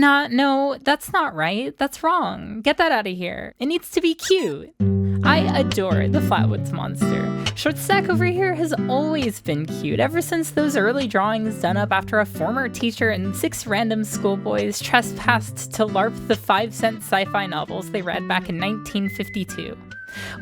Nah, no, that's not right. That's wrong. Get that out of here. It needs to be cute. I adore the Flatwoods monster. Short Stack over here has always been cute, ever since those early drawings done up after a former teacher and 6 random schoolboys trespassed to LARP the 5-cent sci-fi novels they read back in 1952.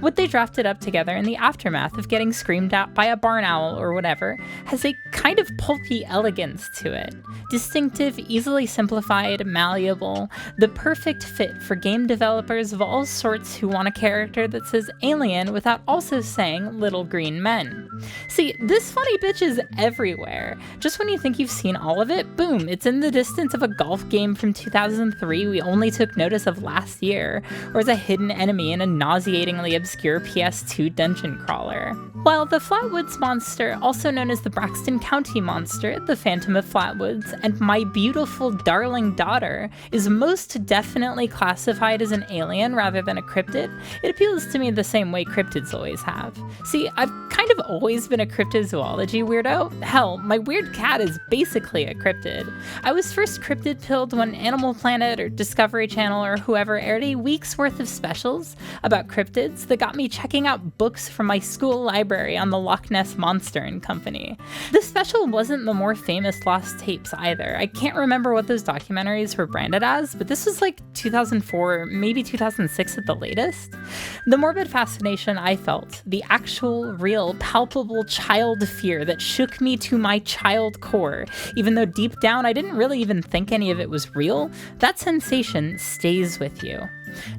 What they drafted up together in the aftermath of getting screamed at by a barn owl or whatever has a kind of pulpy elegance to it. Distinctive, easily simplified, malleable, the perfect fit for game developers of all sorts who want a character that says alien without also saying little green men. See, this funny bitch is everywhere. Just when you think you've seen all of it, boom, it's in the distance of a golf game from 2003 we only took notice of last year, or as a hidden enemy in a nauseatingly obscure PS2 dungeon crawler. While the Flatwoods monster, also known as the Braxton County monster, the Phantom of Flatwoods, and my beautiful darling daughter, is most definitely classified as an alien rather than a cryptid, it appeals to me the same way cryptids always have. See, I've kind of always been a cryptozoology weirdo. Hell, my weird cat is basically a cryptid. I was first cryptid pilled when Animal Planet or Discovery Channel or whoever aired a week's worth of specials about cryptids that got me checking out books from my school library on the Loch Ness Monster and Company. This special wasn't the more famous lost tapes either. I can't remember what those documentaries were branded as, but this was like 2004, maybe 2006 at the latest. The morbid fascination I felt, the actual, real, palpable child fear that shook me to my child core, even though deep down I didn't really even think any of it was real, that sensation stays with you.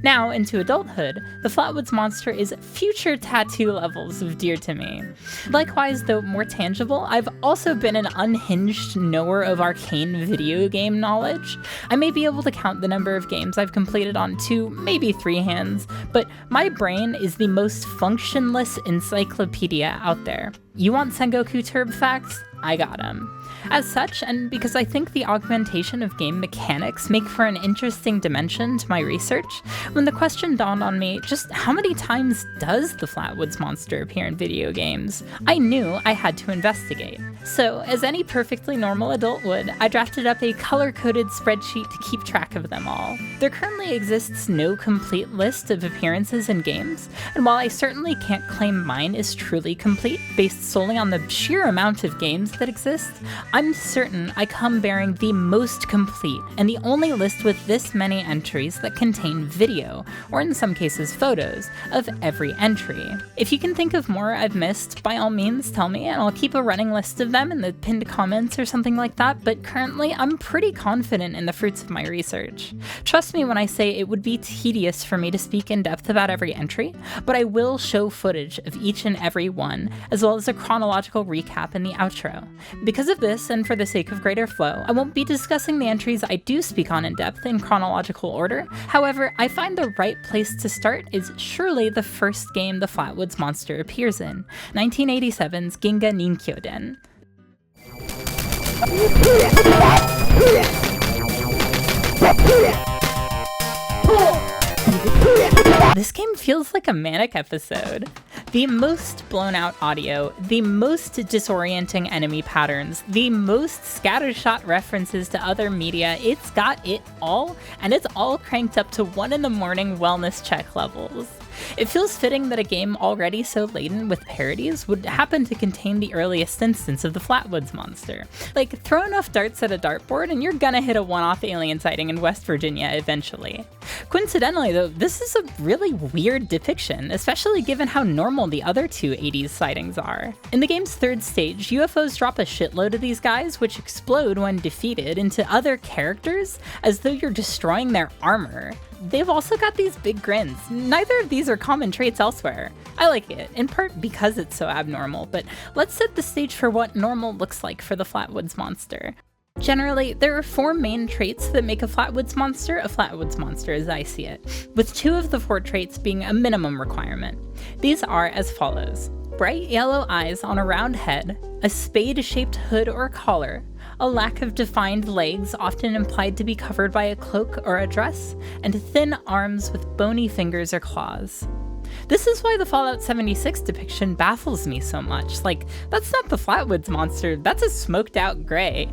Now, into adulthood, the Flatwoods monster is future tattoo levels of dear to me. Likewise, though more tangible, I've also been an unhinged knower of arcane video game knowledge. I may be able to count the number of games I've completed on 2, maybe 3 hands, but my brain is the most functionless encyclopedia out there. You want Sengoku Turb facts? I got 'em. As such, and because I think the augmentation of game mechanics make for an interesting dimension to my research, when the question dawned on me, just how many times does the Flatwoods monster appear in video games, I knew I had to investigate. So, as any perfectly normal adult would, I drafted up a color-coded spreadsheet to keep track of them all. There currently exists no complete list of appearances in games, and while I certainly can't claim mine is truly complete, based solely on the sheer amount of games that exist, I'm certain I come bearing the most complete, and the only list with this many entries that contain video, or in some cases photos, of every entry. If you can think of more I've missed, by all means tell me, and I'll keep a running list of them in the pinned comments or something like that, but currently I'm pretty confident in the fruits of my research. Trust me when I say it would be tedious for me to speak in depth about every entry, but I will show footage of each and every one, as well as a chronological recap in the outro. Because of this, and for the sake of greater flow, I won't be discussing the entries I do speak on in depth in chronological order. However, I find the right place to start is surely the first game the Flatwoods monster appears in, 1987's Ginga Ninkyoden. This game feels like a manic episode. The most blown out audio, the most disorienting enemy patterns, the most scattershot references to other media, it's got it all, and it's all cranked up to 1 in the morning wellness check levels. It feels fitting that a game already so laden with parodies would happen to contain the earliest instance of the Flatwoods monster. Like, throw enough darts at a dartboard and you're gonna hit a one-off alien sighting in West Virginia eventually. Coincidentally though, this is a really weird depiction, especially given how normal the other 2 80s sightings are. In the game's 3rd stage, UFOs drop a shitload of these guys, which explode when defeated into other characters as though you're destroying their armor. They've also got these big grins. Neither of these are common traits elsewhere. I like it, in part because it's so abnormal, but let's set the stage for what normal looks like for the Flatwoods monster. Generally, there are 4 main traits that make a Flatwoods monster as I see it, with 2 of the 4 traits being a minimum requirement. These are as follows: bright yellow eyes on a round head, a spade-shaped hood or collar, a lack of defined legs often implied to be covered by a cloak or a dress, and thin arms with bony fingers or claws. This is why the Fallout 76 depiction baffles me so much. Like, that's not the Flatwoods monster, that's a smoked out gray.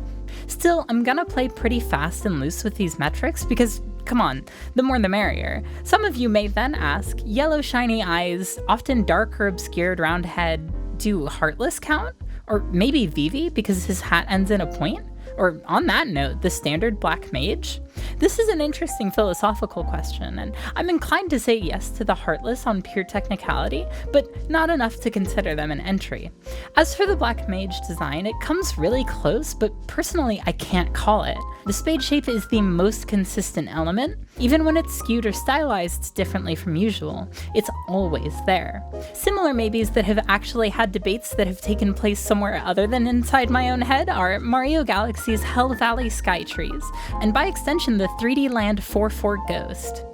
Still, I'm gonna play pretty fast and loose with these metrics because, come on, the more the merrier. Some of you may then ask, yellow shiny eyes, often dark or obscured round head, do Heartless count? Or maybe Vivi because his hat ends in a point? Or on that note, the standard black mage? This is an interesting philosophical question, and I'm inclined to say yes to the Heartless on pure technicality, but not enough to consider them an entry. As for the black mage design, it comes really close, but personally I can't call it. The spade shape is the most consistent element. Even when it's skewed or stylized differently from usual, it's always there. Similar maybes that have actually had debates that have taken place somewhere other than inside my own head are Mario Galaxy's Hell Valley Sky Trees, and by extension the 3D Land 4-4 Ghost.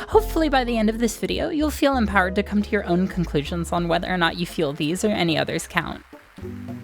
Hopefully by the end of this video, you'll feel empowered to come to your own conclusions on whether or not you feel these or any others count.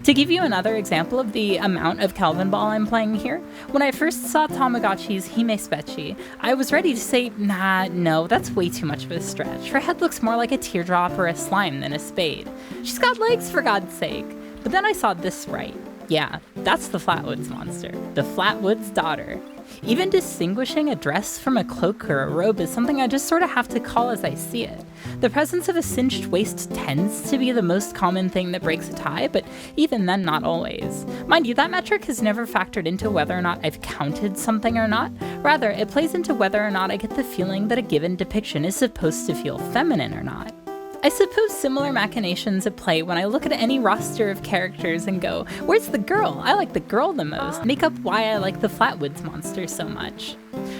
To give you another example of the amount of Kelvin Ball I'm playing here, when I first saw Tamagotchi's Hime Specchi, I was ready to say, nah, no, that's way too much of a stretch. Her head looks more like a teardrop or a slime than a spade. She's got legs, for God's sake. But then I saw this right. Yeah, that's the Flatwoods monster, the Flatwoods daughter. Even distinguishing a dress from a cloak or a robe is something I just sort of have to call as I see it. The presence of a cinched waist tends to be the most common thing that breaks a tie, but even then not always. Mind you, that metric has never factored into whether or not I've counted something or not. Rather, it plays into whether or not I get the feeling that a given depiction is supposed to feel feminine or not. I suppose similar machinations at play when I look at any roster of characters and go, where's the girl? I like the girl the most, make up why I like the Flatwoods monster so much.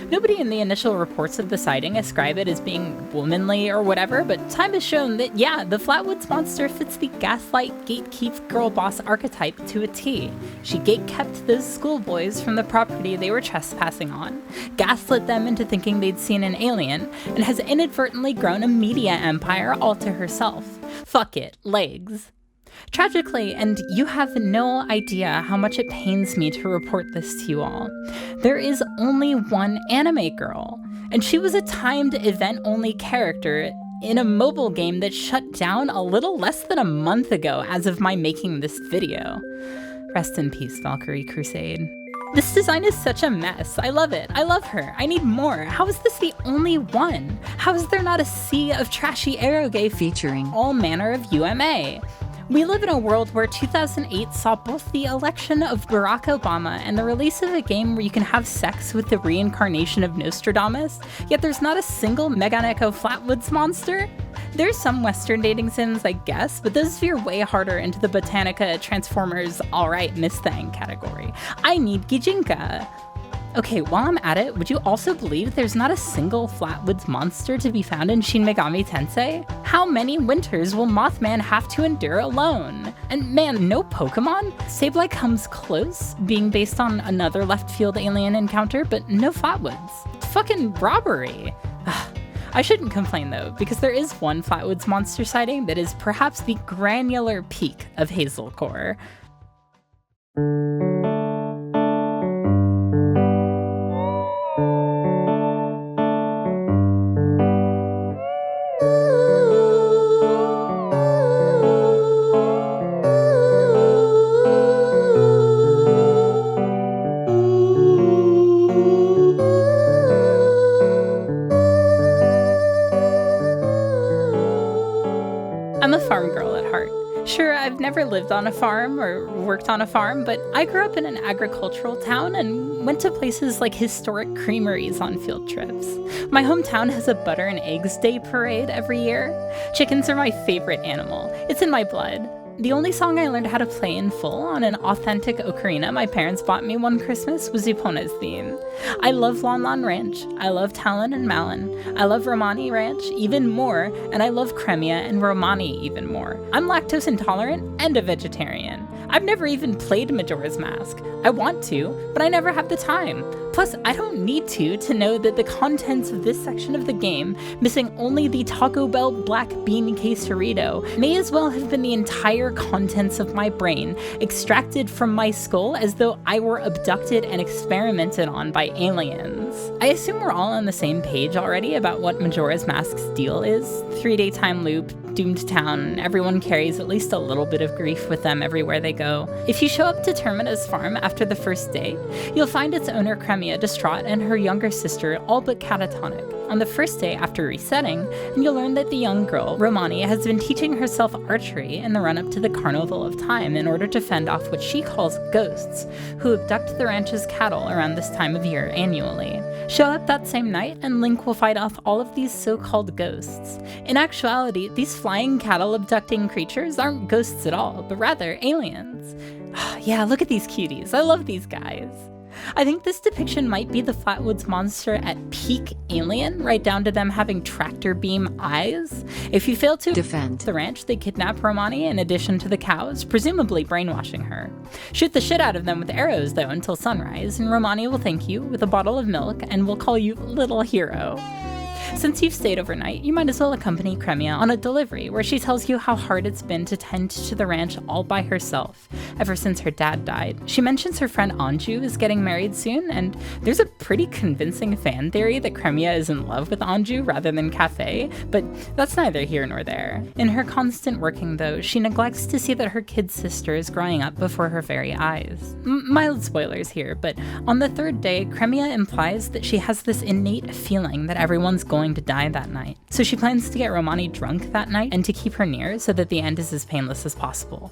Nobody in the initial reports of the sighting ascribe it as being womanly or whatever, but time has shown that yeah, the Flatwoods monster fits the gaslight, gatekeep girl boss archetype to a T. She gatekept those schoolboys from the property they were trespassing on, gaslit them into thinking they'd seen an alien, and has inadvertently grown a media empire all to herself. Fuck it, legs. Tragically, and you have no idea how much it pains me to report this to you all, there is only one anime girl, and she was a timed event-only character in a mobile game that shut down a little less than a month ago as of my making this video. Rest in peace, Valkyrie Crusade. This design is such a mess. I love it. I love her. I need more. How is this the only one? How is there not a sea of trashy eroge featuring all manner of UMA? We live in a world where 2008 saw both the election of Barack Obama and the release of a game where you can have sex with the reincarnation of Nostradamus, yet there's not a single Meganeko Flatwoods monster? There's some Western dating sims, I guess, but those veer way harder into the Botanica Transformers alright Miss Thang category. I need Gijinka. Okay, while I'm at it, would you also believe there's not a single Flatwoods monster to be found in Shin Megami Tensei? How many winters will Mothman have to endure alone? And man, no Pokemon? Sableye comes close, being based on another left field alien encounter, but no Flatwoods. Fucking robbery. I shouldn't complain though, because there is one Flatwoods monster sighting that is perhaps the granular peak of Hazelcore. I'm a farm girl at heart. Sure, I've never lived on a farm or worked on a farm, but I grew up in an agricultural town and went to places like historic creameries on field trips. My hometown has a butter and eggs day parade every year. Chickens are my favorite animal. It's in my blood. The only song I learned how to play in full on an authentic ocarina my parents bought me one Christmas was Zupona's theme. I love Lon Lon Ranch, I love Talon and Malin, I love Romani Ranch even more, and I love Cremia and Romani even more. I'm lactose intolerant and a vegetarian. I've never even played Majora's Mask. I want to, but I never have the time. Plus, I don't need to know that the contents of this section of the game, missing only the Taco Bell black bean quesarito, may as well have been the entire contents of my brain, extracted from my skull as though I were abducted and experimented on by aliens. I assume we're all on the same page already about what Majora's Mask's deal is. 3-day time loop, doomed town, everyone carries at least a little bit of grief with them everywhere they go. If you show up to Termina's farm after the first day, you'll find its owner Cremia distraught and her younger sister all but catatonic. On the first day after resetting, and you'll learn that the young girl, Romani, has been teaching herself archery in the run-up to the Carnival of Time in order to fend off what she calls ghosts, who abduct the ranch's cattle around this time of year annually. Show up that same night, and Link will fight off all of these so-called ghosts. In actuality, these flying cattle abducting creatures aren't ghosts at all, but rather aliens. Yeah, look at these cuties. I love these guys. I think this depiction might be the Flatwoods monster at peak alien, right down to them having tractor beam eyes. If you fail to defend the ranch, they kidnap Romani in addition to the cows, presumably brainwashing her. Shoot the shit out of them with arrows, though, until sunrise, and Romani will thank you with a bottle of milk and will call you Little Hero. Since you've stayed overnight, you might as well accompany Cremia on a delivery where she tells you how hard it's been to tend to the ranch all by herself, ever since her dad died. She mentions her friend Anju is getting married soon, and there's a pretty convincing fan theory that Cremia is in love with Anju rather than Cafe, but that's neither here nor there. In her constant working, though, she neglects to see that her kid sister is growing up before her very eyes. Mild spoilers here, but on the third day, Cremia implies that she has this innate feeling that everyone's going to die that night. So she plans to get Romani drunk that night and to keep her near so that the end is as painless as possible.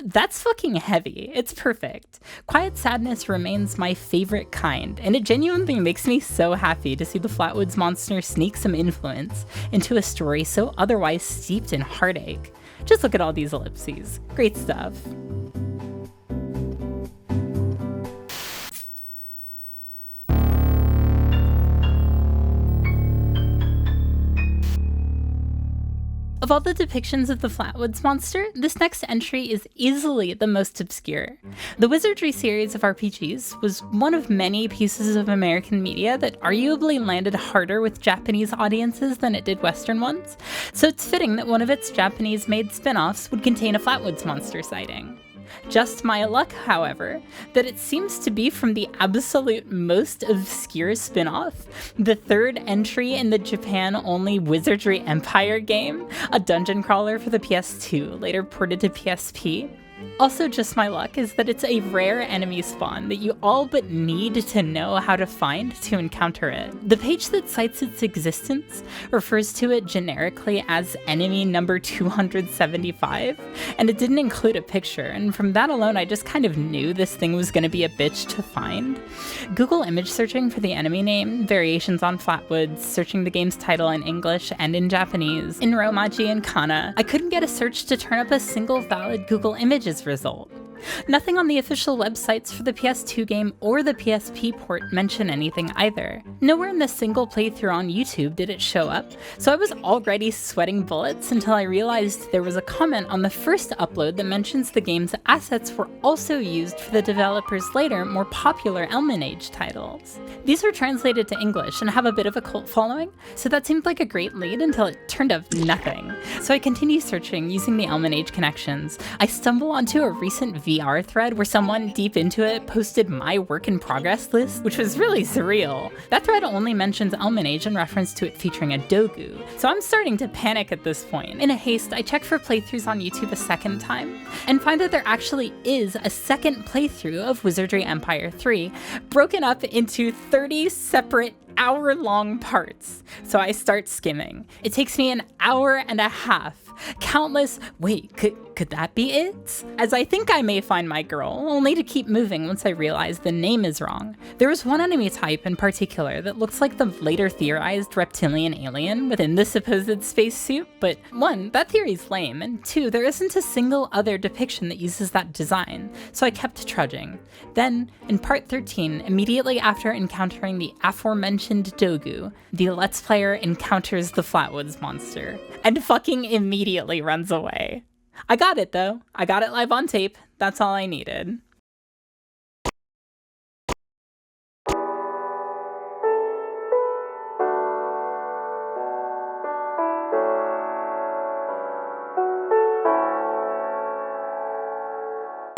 That's fucking heavy. It's perfect. Quiet sadness remains my favorite kind, and it genuinely makes me so happy to see the Flatwoods monster sneak some influence into a story so otherwise steeped in heartache. Just look at all these ellipses. Great stuff. Of all the depictions of the Flatwoods monster, this next entry is easily the most obscure. The Wizardry series of RPGs was one of many pieces of American media that arguably landed harder with Japanese audiences than it did Western ones, so it's fitting that one of its Japanese-made spin-offs would contain a Flatwoods monster sighting. Just my luck, however, that it seems to be from the absolute most obscure spin-off, the third entry in the Japan-only Wizardry Empire game, a dungeon crawler for the PS2, later ported to PSP. Also, just my luck is that it's a rare enemy spawn that you all but need to know how to find to encounter it. The page that cites its existence refers to it generically as enemy number 275, and it didn't include a picture, and from that alone I just kind of knew this thing was going to be a bitch to find. Google image searching for the enemy name, variations on Flatwoods, searching the game's title in English and in Japanese, in Romaji and Kana, I couldn't get a search to turn up a single valid Google Images result. Nothing on the official websites for the PS2 game or the PSP port mention anything either. Nowhere in the single playthrough on YouTube did it show up, so I was already sweating bullets until I realized there was a comment on the first upload that mentions the game's assets were also used for the developer's later, more popular Elmen Age titles. These were translated to English and have a bit of a cult following, so that seemed like a great lead until it turned up nothing. So I continue searching using the Elmen Age connections. I stumble onto a recent VR thread where someone deep into it posted my work in progress list, which was really surreal. That thread only mentions Elmen Age in reference to it featuring a dogu, so I'm starting to panic at this point. In a haste, I check for playthroughs on YouTube a second time, and find that there actually is a second playthrough of Wizardry Empire 3, broken up into 30 separate hour-long parts. So I start skimming. It takes me an hour and a half. Countless, wait, could that be it? As I think I may find my girl, only to keep moving once I realize the name is wrong. There was one enemy type in particular that looks like the later theorized reptilian alien within the supposed spacesuit, but one, that theory's lame, and two, there isn't a single other depiction that uses that design, so I kept trudging. Then, in part 13, immediately after encountering the aforementioned dogu, the Let's Player encounters the Flatwoods monster, and fucking immediately runs away. I got it though. I got it live on tape. That's all I needed.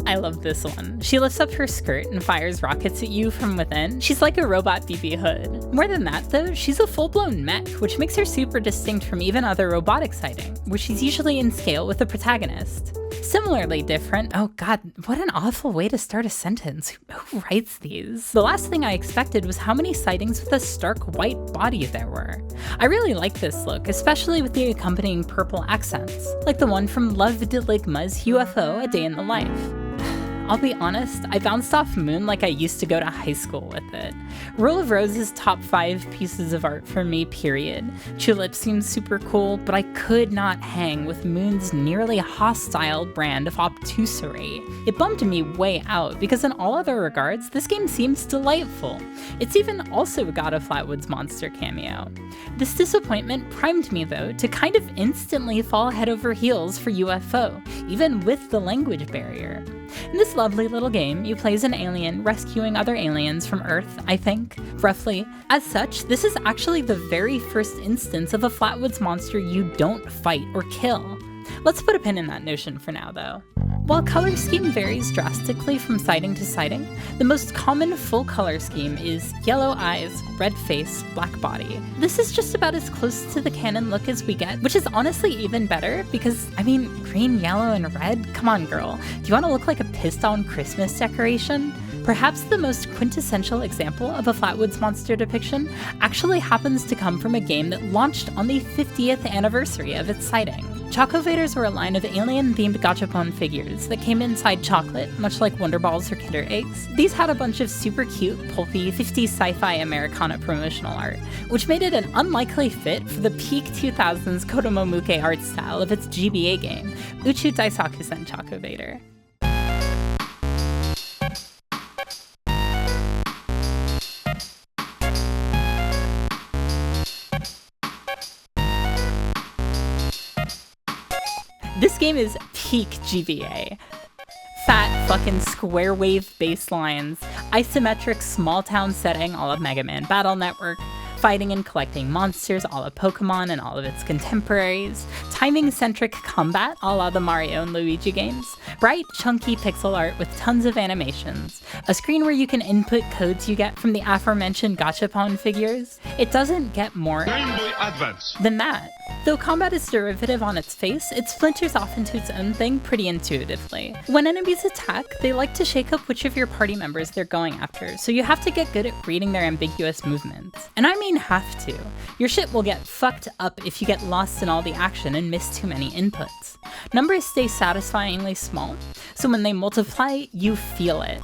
I love this one. She lifts up her skirt and fires rockets at you from within. She's like a robot BB Hood. More than that though, she's a full-blown mech, which makes her super distinct from even other Robotic Sighting, where she's usually in scale with the protagonist. Similarly different, oh god, what an awful way to start a sentence. Who writes these? The last thing I expected was how many sightings with a stark white body there were. I really like this look, especially with the accompanying purple accents, like the one from Love de Ligma's UFO: A Day in the Life. I'll be honest, I bounced off Moon like I used to go to high school with it. Rule of Rose is top 5 pieces of art for me, period. Tulip seems super cool, but I could not hang with Moon's nearly hostile brand of obtusery. It bummed me way out, because in all other regards, this game seems delightful. It's even also got a Flatwoods monster cameo. This disappointment primed me though to kind of instantly fall head over heels for UFO, even with the language barrier. In this lovely little game, you play as an alien rescuing other aliens from Earth, I think, roughly. As such, this is actually the very first instance of a Flatwoods monster you don't fight or kill. Let's put a pin in that notion for now, though. While color scheme varies drastically from sighting to sighting, the most common full color scheme is yellow eyes, red face, black body. This is just about as close to the canon look as we get, which is honestly even better because, I mean, green, yellow, and red? Come on, girl. Do you want to look like a pissed-on Christmas decoration? Perhaps the most quintessential example of a Flatwoods monster depiction actually happens to come from a game that launched on the 50th anniversary of its sighting. Choco-Vaders were a line of alien-themed Gachapon figures that came inside chocolate, much like Wonder Balls or Kinder Eggs. These had a bunch of super cute, pulpy, 50s sci-fi Americana promotional art, which made it an unlikely fit for the peak 2000s Kotomomuke art style of its GBA game, Uchu Daisaku-sen Choco-Vader. This game is peak GBA. Fat fucking square wave baselines, isometric small town setting a la Mega Man Battle Network, fighting and collecting monsters a la Pokemon and all of its contemporaries, timing-centric combat a la the Mario and Luigi games, bright, chunky pixel art with tons of animations, a screen where you can input codes you get from the aforementioned Gachapon figures. It doesn't get more than that. Though combat is derivative on its face, it splinters off into its own thing pretty intuitively. When enemies attack, they like to shake up which of your party members they're going after, so you have to get good at reading their ambiguous movements. And I mean have to. Your shit will get fucked up if you get lost in all the action and miss too many inputs. Numbers stay satisfyingly small, so when they multiply, you feel it.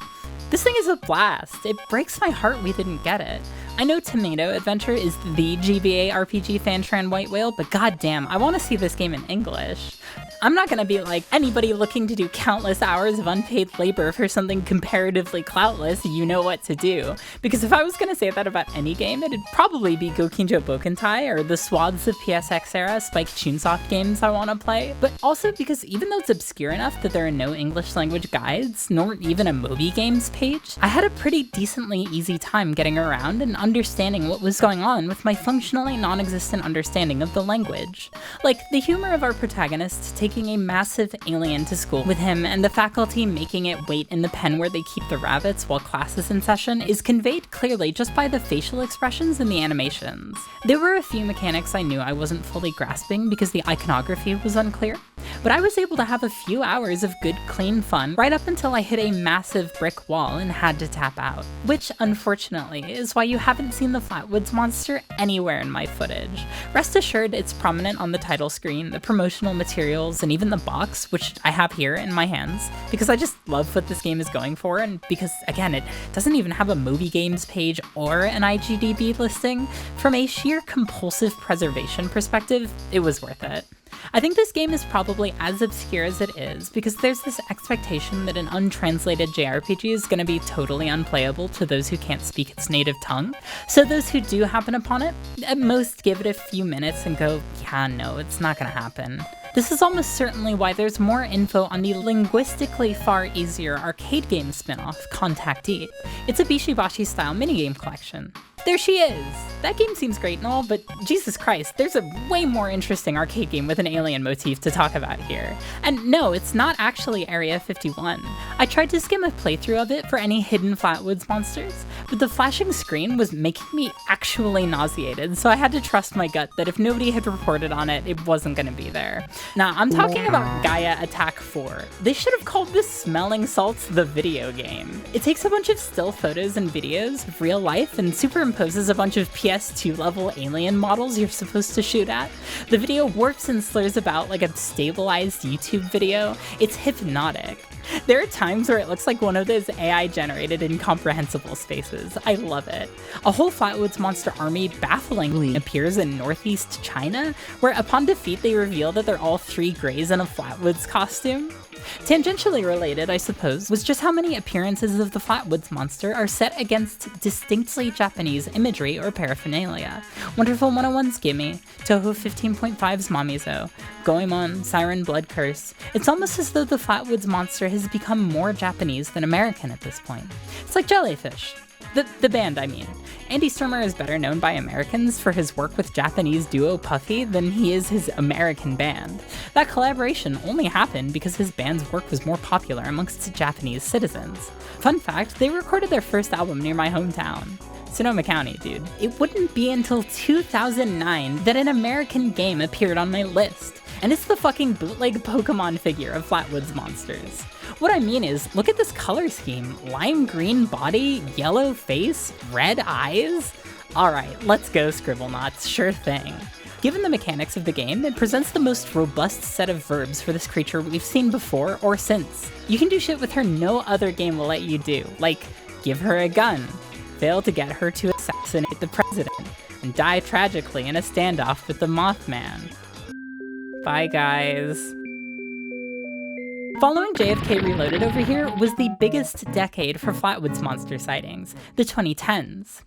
This thing is a blast. It breaks my heart we didn't get it. I know Tomato Adventure is the GBA RPG Fantran White Whale, but goddamn, I want to see this game in English. I'm not gonna be like anybody looking to do countless hours of unpaid labor for something comparatively cloutless, you know what to do. Because if I was gonna say that about any game, it'd probably be Gokinjo Bokentai or the swaths of PSX era Spike Chunsoft games I want to play. But also because even though it's obscure enough that there are no English language guides, nor even a Moby Games page, I had a pretty decently easy time getting around and understanding what was going on with my functionally non-existent understanding of the language. Like, the humor of our protagonist taking a massive alien to school with him and the faculty making it wait in the pen where they keep the rabbits while class is in session is conveyed clearly just by the facial expressions and the animations. There were a few mechanics I knew I wasn't fully grasping because the iconography was unclear, but I was able to have a few hours of good, clean fun right up until I hit a massive brick wall and had to tap out. Which, unfortunately, is why you haven't seen the Flatwoods monster anywhere in my footage. Rest assured, it's prominent on the title screen, the promotional materials, and even the box, which I have here in my hands, because I just love what this game is going for, and because, again, it doesn't even have a Moby Games page or an IGDB listing. From a sheer compulsive preservation perspective, it was worth it. I think this game is probably as obscure as it is because there's this expectation that an untranslated JRPG is going to be totally unplayable to those who can't speak its native tongue. So those who do happen upon it, at most give it a few minutes and go, yeah, no, it's not going to happen. This is almost certainly why there's more info on the linguistically far easier arcade game spin-off, Contactee. It's a Bishibashi-style minigame collection. There she is! That game seems great and all, but Jesus Christ, there's a way more interesting arcade game with an alien motif to talk about here. And no, it's not actually Area 51. I tried to skim a playthrough of it for any hidden Flatwoods monsters, but the flashing screen was making me actually nauseated, so I had to trust my gut that if nobody had reported on it, it wasn't gonna be there. Now, I'm talking about Gaia Attack 4. They should have called this Smelling Salts the video game. It takes a bunch of still photos and videos of real life and superimposes a bunch of PS2 level alien models you're supposed to shoot at. The video warps and slurs about like a stabilized YouTube video. It's hypnotic. There are times where it looks like one of those AI-generated incomprehensible spaces. I love it. A whole Flatwoods monster army bafflingly appears in northeast China, where upon defeat they reveal that they're all 3 greys in a Flatwoods costume. Tangentially related, I suppose, was just how many appearances of the Flatwoods monster are set against distinctly Japanese imagery or paraphernalia. Wonderful 101's Gimme, Toho 15.5's Mamizo, Goemon, Siren Blood Curse. It's almost as though the Flatwoods monster has become more Japanese than American at this point. It's like Jellyfish. The band, I mean. Andy Sturmer is better known by Americans for his work with Japanese duo Puffy than he is his American band. That collaboration only happened because his band's work was more popular amongst Japanese citizens. Fun fact, they recorded their first album near my hometown. Sonoma County, dude. It wouldn't be until 2009 that an American game appeared on my list. And it's the fucking bootleg Pokemon figure of Flatwoods monsters. What I mean is, look at this color scheme. Lime green body, yellow face, red eyes? Alright, let's go Scribblenauts, sure thing. Given the mechanics of the game, it presents the most robust set of verbs for this creature we've seen before or since. You can do shit with her no other game will let you do, like give her a gun, fail to get her to assassinate the president, and die tragically in a standoff with the Mothman. Bye guys. Following JFK Reloaded over here was the biggest decade for Flatwoods monster sightings, the 2010s.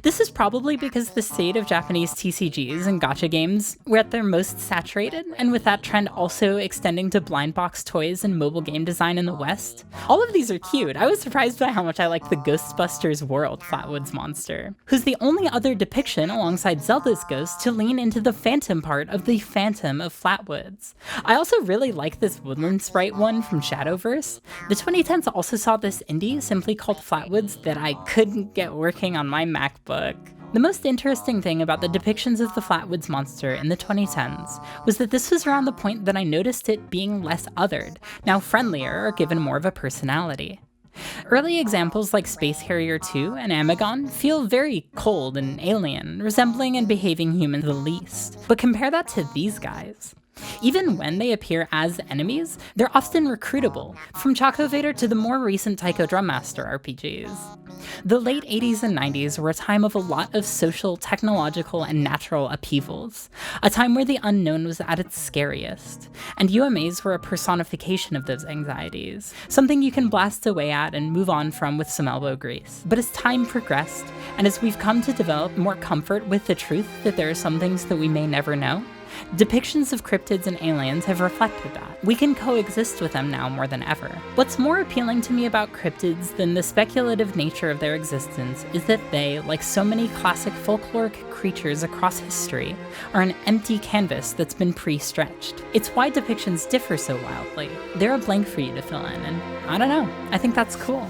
This is probably because the state of Japanese TCGs and gacha games were at their most saturated, and with that trend also extending to blind box toys and mobile game design in the West. All of these are cute. I was surprised by how much I like the Ghostbusters World Flatwoods monster, who's the only other depiction alongside Zelda's ghost to lean into the phantom part of the Phantom of Flatwoods. I also really like this woodland sprite one from Shadowverse. The 2010s also saw this indie simply called Flatwoods that I couldn't get working on my MacBook. The most interesting thing about the depictions of the Flatwoods monster in the 2010s was that this was around the point that I noticed it being less othered, now friendlier or given more of a personality. Early examples like Space Harrier 2 and Amagon feel very cold and alien, resembling and behaving human the least. But compare that to these guys. Even when they appear as enemies, they're often recruitable, from Choco Vader to the more recent Taiko Drum Master RPGs. The late 80s and 90s were a time of a lot of social, technological, and natural upheavals, a time where the unknown was at its scariest, and UMAs were a personification of those anxieties, something you can blast away at and move on from with some elbow grease. But as time progressed, and as we've come to develop more comfort with the truth that there are some things that we may never know, depictions of cryptids and aliens have reflected that. We can coexist with them now more than ever. What's more appealing to me about cryptids than the speculative nature of their existence is that they, like so many classic folkloric creatures across history, are an empty canvas that's been pre-stretched. It's why depictions differ so wildly. They're a blank for you to fill in, and I don't know, I think that's cool.